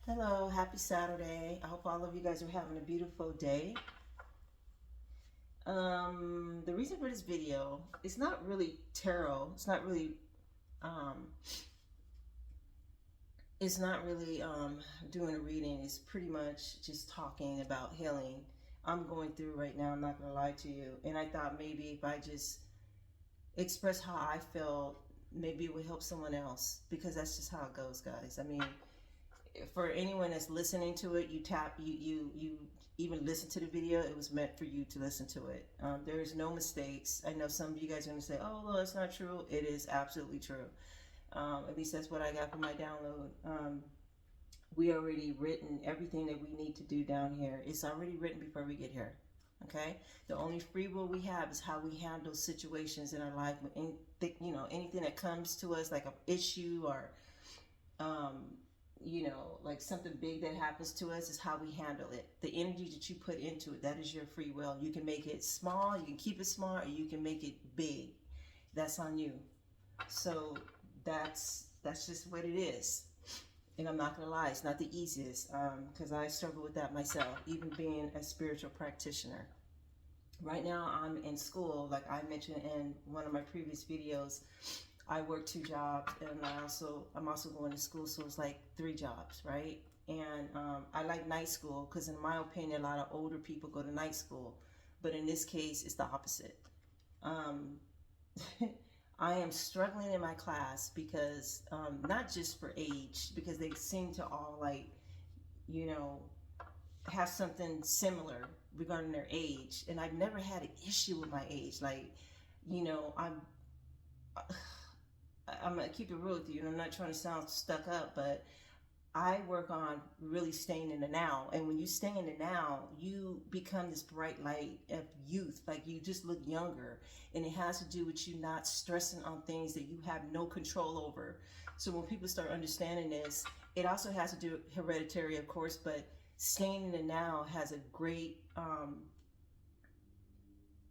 Hello, happy Saturday. I hope all of you guys are having a beautiful day. The reason for this video, it's not really tarot. Um, it's not really doing a reading. It's pretty much just talking about healing. I'm going through right now, I'm not gonna lie to you. And I thought maybe if I just express how I felt, maybe it would help someone else, because that's just how it goes, guys. I mean, for anyone that's listening to it, you even listen to the video. It was meant for you to listen to it. There is no mistakes. I know some of you guys are going to say, oh, well, it's not true. It is absolutely true. At least that's what I got from my download. We already written everything that we need to do down here. It's already written before we get here. Okay, the only free will we have is how we handle situations in our life. Anything that comes to us, like an issue or um, like something big that happens to us, is how we handle it. The energy that you put into it, that is your free will. You can make it small, you can keep it small, or you can make it big. That's on you. So that's just what it is. And I'm not gonna lie, it's not the easiest, because I struggle with that myself, even being a spiritual practitioner. Right now I'm in school, like I mentioned in one of my previous videos. I work 2 jobs, and I'm also going to school, so it's like 3 jobs, right? And I like night school because, in my opinion, a lot of older people go to night school, but in this case, it's the opposite. Um, I am struggling in my class because, not just for age, because they seem to all, like, you know, have something similar regarding their age, and I've never had an issue with my age. Like, you know, I'm gonna keep it real with you, and I'm not trying to sound stuck up, but I work on really staying in the now. And when you stay in the now, you become this bright light of youth. Like, you just look younger, and it has to do with you not stressing on things that you have no control over. So when people start understanding this, it also has to do with hereditary, of course, but staying in the now has a great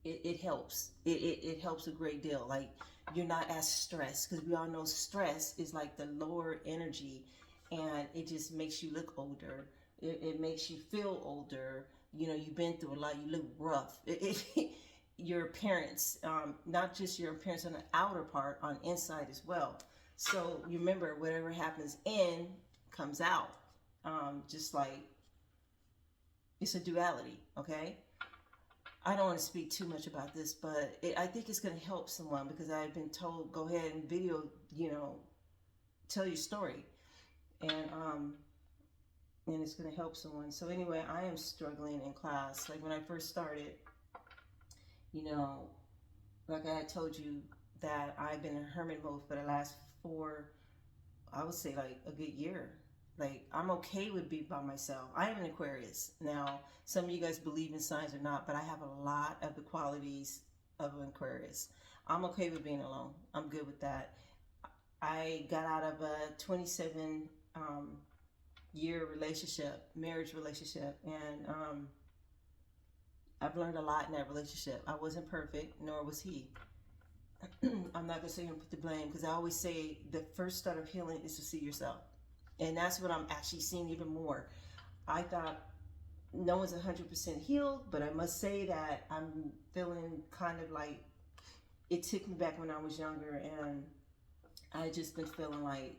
it helps. It helps a great deal. Like, you're not as stressed, because we all know stress is like the lower energy, and it just makes you look older. It makes you feel older. You know, you've been through a lot. You look rough. Your appearance, not just your appearance on the outer part, on inside as well. So you remember, whatever happens in comes out. Just like, it's a duality, okay? I don't want to speak too much about this, but I think it's going to help someone, because I've been told, go ahead and video, tell your story, and it's going to help someone. So anyway, I am struggling in class. Like, when I first started, you know, like I had told you, that I've been in hermit mode for the last 4, I would say, like a good year. Like, I'm okay with being by myself. I am an Aquarius. Now, some of you guys believe in signs or not, but I have a lot of the qualities of an Aquarius. I'm okay with being alone. I'm good with that. I got out of a 27 year relationship, marriage relationship, and I've learned a lot in that relationship. I wasn't perfect, nor was he. I'm not gonna say and put the blame, because I always say the first start of healing is to see yourself. And that's what I'm actually seeing even more. I thought no one's 100% healed, but I must say that I'm feeling kind of like, it took me back when I was younger, and I just been feeling like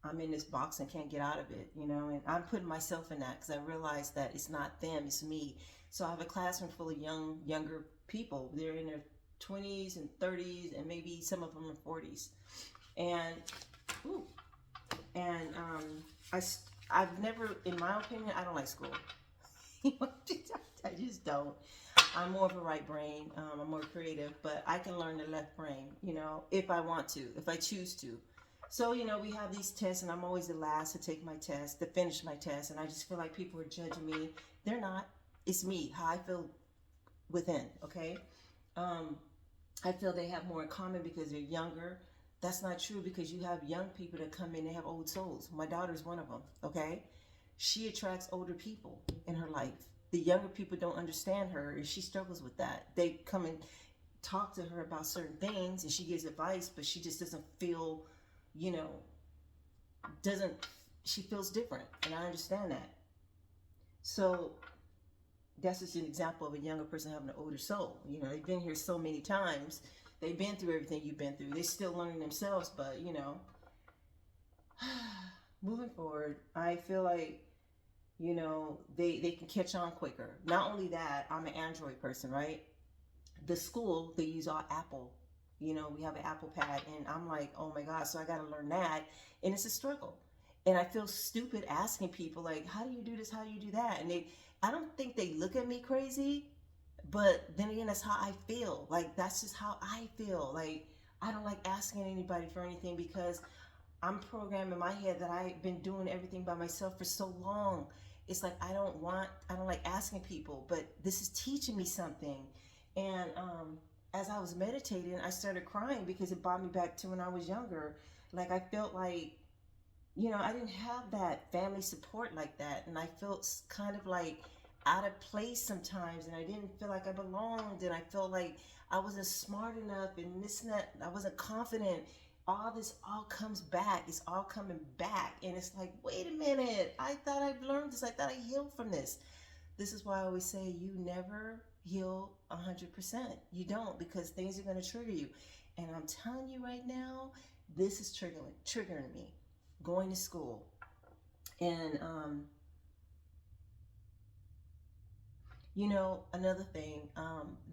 I'm in this box and can't get out of it, and I'm putting myself in that, because I realize that it's not them, it's me. So I have a classroom full of younger people. They're in their 20s and 30s, and maybe some of them are 40s. And ooh, and I I've never, in my opinion, I don't like school. I just don't. I'm more of a right brain. I'm more creative, but I can learn the left brain, if I want to, if I choose to. So, we have these tests, and I'm always the last to take my test, to finish my test, and I just feel like people are judging me. They're not. It's me, how I feel within, okay? I feel they have more in common because they're younger. That's not true, because you have young people that come in, they have old souls. My daughter's one of them, okay? She attracts older people in her life. The younger people don't understand her, and she struggles with that. They come and talk to her about certain things, and she gives advice, but she just doesn't feel, doesn't she feels different, and I understand that. So that's just an example of a younger person having an older soul. You know, they've been here so many times. They've been through everything you've been through. They're still learning themselves, but you know, moving forward, I feel like, you know, they can catch on quicker. Not only that, I'm an Android person, right? The school, they use all Apple. You know, we have an Apple Pad, and I'm like, oh my God, so I got to learn that, and it's a struggle. And I feel stupid asking people like, how do you do this? How do you do that? And I don't think they look at me crazy, but then again, that's how I feel. Like, that's just how I feel. Like, I don't like asking anybody for anything because I'm programmed in my head that I've been doing everything by myself for so long. It's like I don't like asking people, but this is teaching me something. And as I was meditating, I started crying because it brought me back to when I was younger. Like, I felt like, you know, I didn't have that family support like that. And I felt kind of like out of place sometimes. And I didn't feel like I belonged. And I felt like I wasn't smart enough and this and that. I wasn't confident. All this all comes back. It's all coming back. And it's like, wait a minute. I thought I've learned this. I thought I healed from this. This is why I always say you never heal 100%. You don't, because things are going to trigger you. And I'm telling you right now, this is triggering me. Going to school. And, you know, another thing,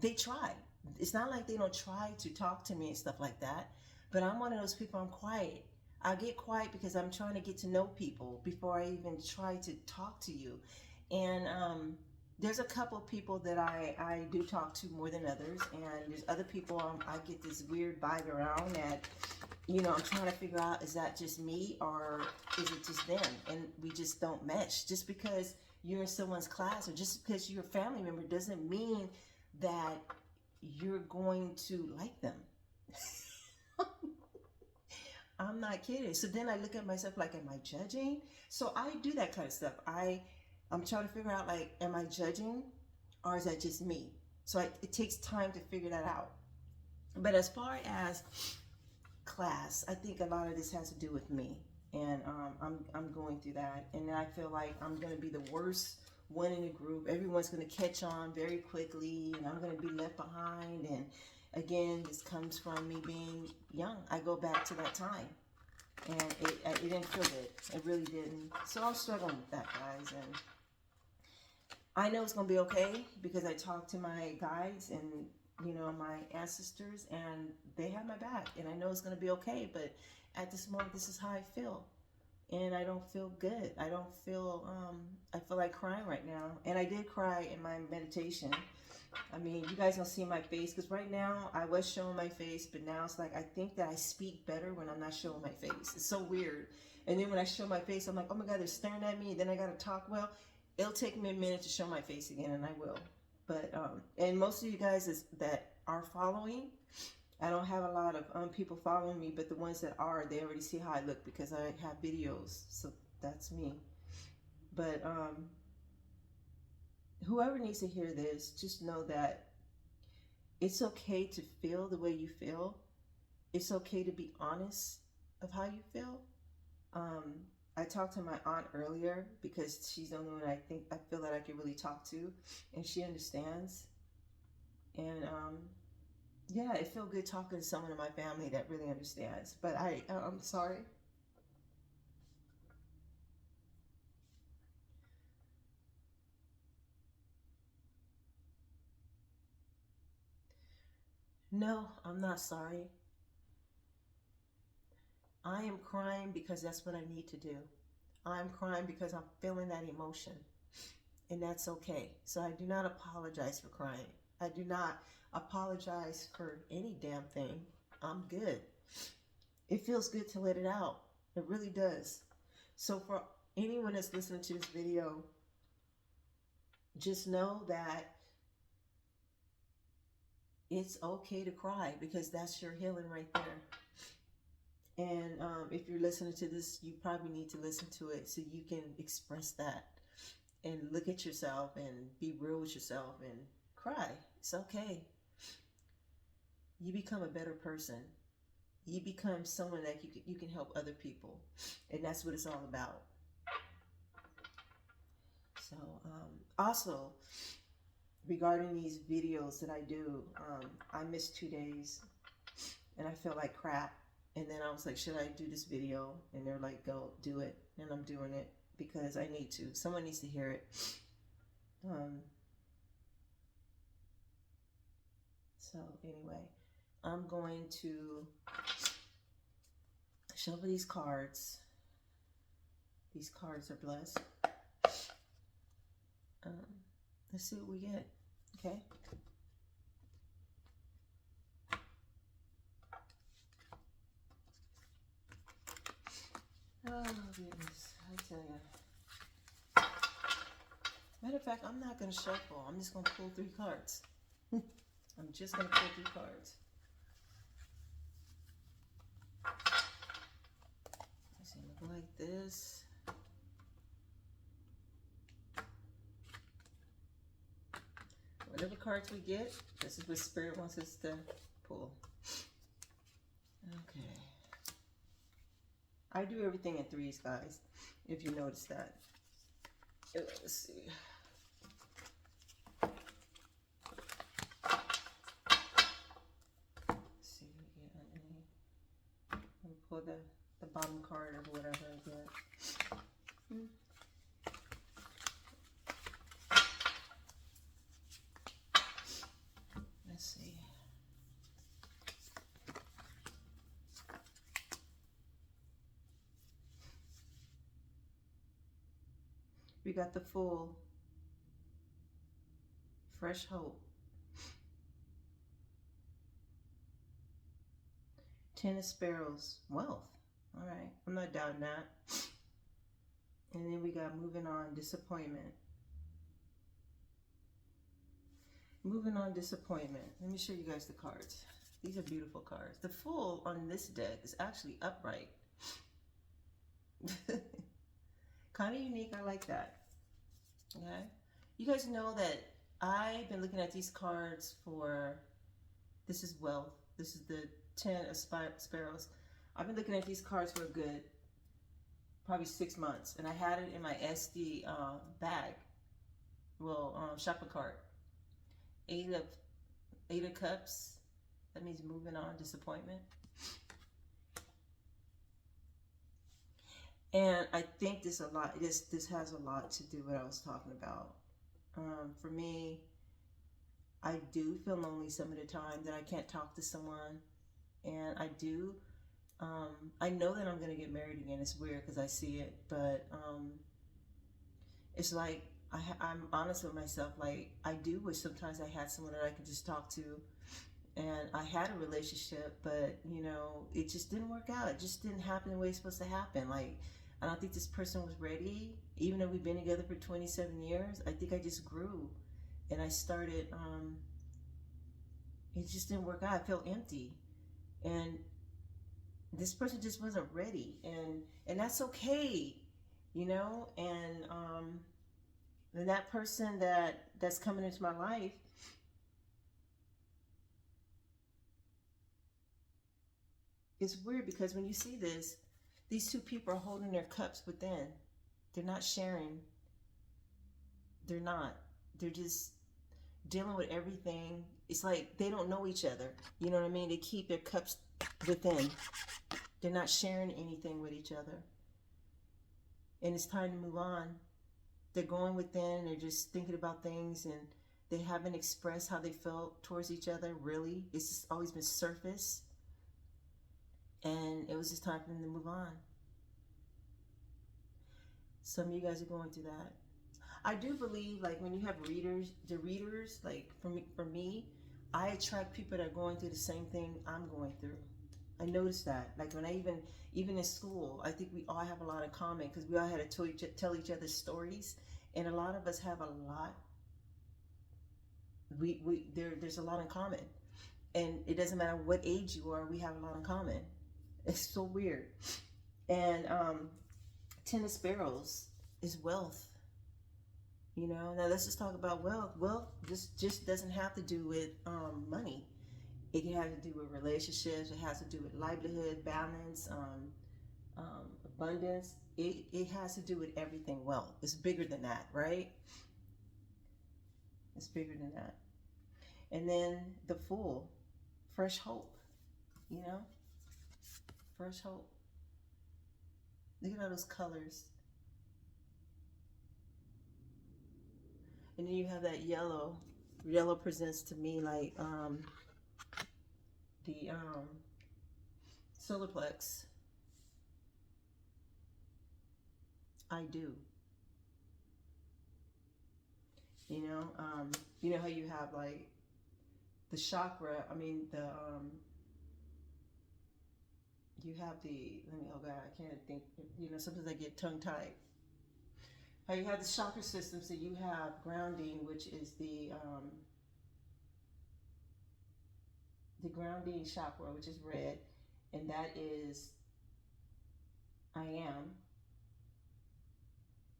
they try. It's not like they don't try to talk to me and stuff like that. But I'm one of those people, I'm quiet. I get quiet because I'm trying to get to know people before I even try to talk to you. And there's a couple of people that I do talk to more than others. And there's other people I get this weird vibe around that, you know, I'm trying to figure out, is that just me or is it just them? And we just don't match. Just because you're in someone's class or just because you're a family member doesn't mean that you're going to like them. I'm not kidding. So then I look at myself like, am I judging? So I do that kind of stuff. I'm trying to figure out, like, am I judging or is that just me? So it takes time to figure that out. But as far as class, I think a lot of this has to do with me. And I'm going through that. And I feel like I'm going to be the worst one in the group. Everyone's going to catch on very quickly and I'm going to be left behind. And again, this comes from me being young. I go back to that time. And it didn't feel good. It really didn't. So I'm struggling with that, guys. And I know it's going to be okay because I talked to my guides and, you know, my ancestors, and they have my back. And I know it's going to be okay. But at this moment, this is how I feel. And I don't feel good. I don't feel, I feel like crying right now. And I did cry in my meditation. I mean, you guys don't see my face because right now I was showing my face, but now it's like I think that I speak better when I'm not showing my face. It's so weird. And then when I show my face, I'm like, oh my God, they're staring at me. Then I got to talk well. It'll take me a minute to show my face again, and I will. But, and most of you guys that are following, I don't have a lot of people following me, but the ones that are, they already see how I look because I have videos. So that's me. But, whoever needs to hear this, just know that it's okay to feel the way you feel. It's okay to be honest of how you feel. I talked to my aunt earlier because she's the only one I feel that I can really talk to, and she understands. And yeah, it felt good talking to someone in my family that really understands. But I'm sorry. No, I'm not sorry. I am crying because that's what I need to do. I'm crying because I'm feeling that emotion, and that's okay. So I do not apologize for crying. I do not apologize for any damn thing. I'm good. It feels good to let it out. It really does. So for anyone that's listening to this video, just know that it's okay to cry because that's your healing right there. And if you're listening to this, you probably need to listen to it so you can express that and look at yourself and be real with yourself and cry. It's okay. You become a better person. You become someone that you can help other people. And that's what it's all about. So, also regarding these videos that I do, I missed 2 days and I felt like crap. And then I was like, should I do this video? And they're like, go do it. And I'm doing it because I need to. Someone needs to hear it. So anyway, I'm going to shuffle these cards. These cards are blessed. Let's see what we get. Okay. Oh goodness, I tell you. Matter of fact, I'm not going to shuffle. I'm just going to pull 3 cards. I'm just going to pull 3 cards. It's going to go like this. Whatever cards we get, this is what Spirit wants us to pull. Okay. I do everything in 3s, guys, if you notice that. Let's see. Let's see what we get underneath. Let me pull the bottom card of whatever I get. Let's see. We got the Fool, fresh hope. 10 of Sparrows, wealth. All right, I'm not doubting that. And then we got moving on, disappointment. Moving on, disappointment. Let me show you guys the cards. These are beautiful cards. The Fool on this deck is actually upright. Kind of unique. I like that. Okay. You guys know that I've been looking at these cards for, this is wealth. This is the 10 of Sparrows. I've been looking at these cards for a good, probably 6 months. And I had it in my SD bag. Well, shopping cart. 8 of Cups. That means moving on, disappointment. And I think this has a lot to do with what I was talking about. For me, I do feel lonely some of the time that I can't talk to someone. And I do. I know that I'm going to get married again. It's weird because I see it. But it's like, I'm honest with myself. Like, I do wish sometimes I had someone that I could just talk to. And I had a relationship, but, you know, it just didn't work out. It just didn't happen the way it's supposed to happen. Like, I don't think this person was ready. Even though we've been together for 27 years, I think I just grew. And I started, it just didn't work out. I felt empty. And this person just wasn't ready. And that's okay, you know? And that person that's coming into my life, it's weird because when you see this, these 2 people are holding their cups within. They're not sharing. They're not. They're just dealing with everything. It's like they don't know each other. You know what I mean? They keep their cups within. They're not sharing anything with each other. And it's time to move on. They're going within. They're just thinking about things, and they haven't expressed how they felt towards each other, really. It's just always been surface. And it was just time for them to move on. Some of you guys are going through that. I do believe, like, when you have readers, like, for me, I attract people that are going through the same thing I'm going through. I noticed that. Like, when I even in school, I think we all have a lot in common because we all had to tell each other stories. And a lot of us have a lot. There's a lot in common. And it doesn't matter what age you are, we have a lot in common. It's so weird. And 10 of Sparrows is wealth. You know, now let's just talk about wealth. Wealth just doesn't have to do with money. It has to do with relationships. It has to do with livelihood, balance, abundance. It has to do with everything. Wealth. It's bigger than that, right? It's bigger than that. And then the Fool, fresh hope. You know, fresh hope. Look at all those colors. And then you have that yellow. Yellow presents to me like the solar plex. I do. You know how you have like the chakra. I mean you have the. Let me. Oh God, I can't think. Sometimes I get tongue tied. How you have the chakra system. So you have grounding, which is the grounding chakra, which is red, and that is I am.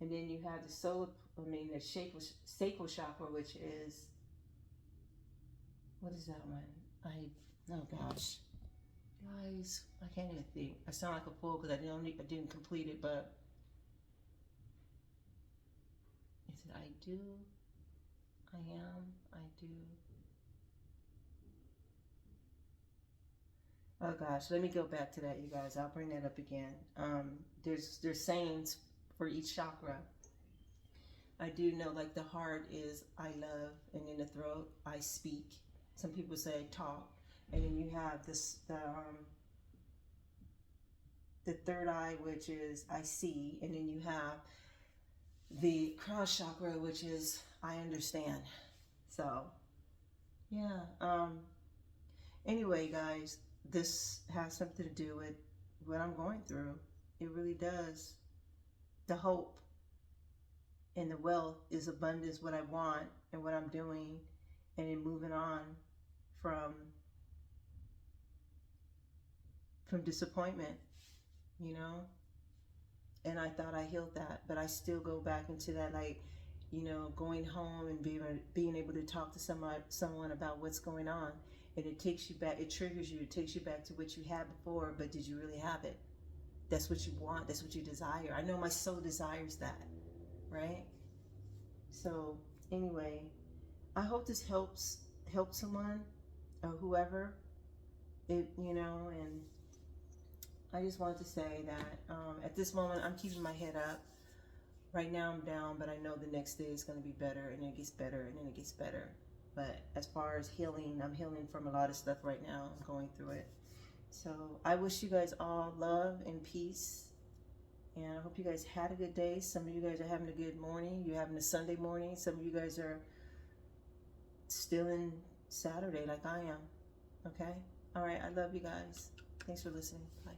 And then you have the the sacral chakra, which is, what is that one? Oh gosh, guys, I can't even think. I sound like a fool because I didn't complete it, but is it I do, I am, I do. Oh gosh, let me go back to that, you guys. I'll bring that up again. There's sayings for each chakra. I do know, like the heart is I love, and in the throat I speak. Some people say talk, and then you have the third eye, which is I see, and then you have the crown chakra, which is I understand. So yeah. Anyway, guys, this has something to do with what I'm going through. It really does. The hope and the wealth is abundance, what I want and what I'm doing, and then moving on from disappointment, you know. And I thought I healed that, but I still go back into that, like, going home and being able to talk to someone about what's going on, and it takes you back. It triggers you. It takes you back to what you had before, but did you really have it? That's what you want. That's what you desire. I know my soul desires that, right? So anyway, I hope this helps someone or whoever and I just wanted to say that at this moment I'm keeping my head up. Right now I'm down, but I know the next day is going to be better, and it gets better, and then it gets better. But as far as healing, I'm healing from a lot of stuff right now. I'm going through it. So I wish you guys all love and peace. And I hope you guys had a good day. Some of you guys are having a good morning. You're having a Sunday morning. Some of you guys are still in Saturday like I am. Okay? All right. I love you guys. Thanks for listening. Bye.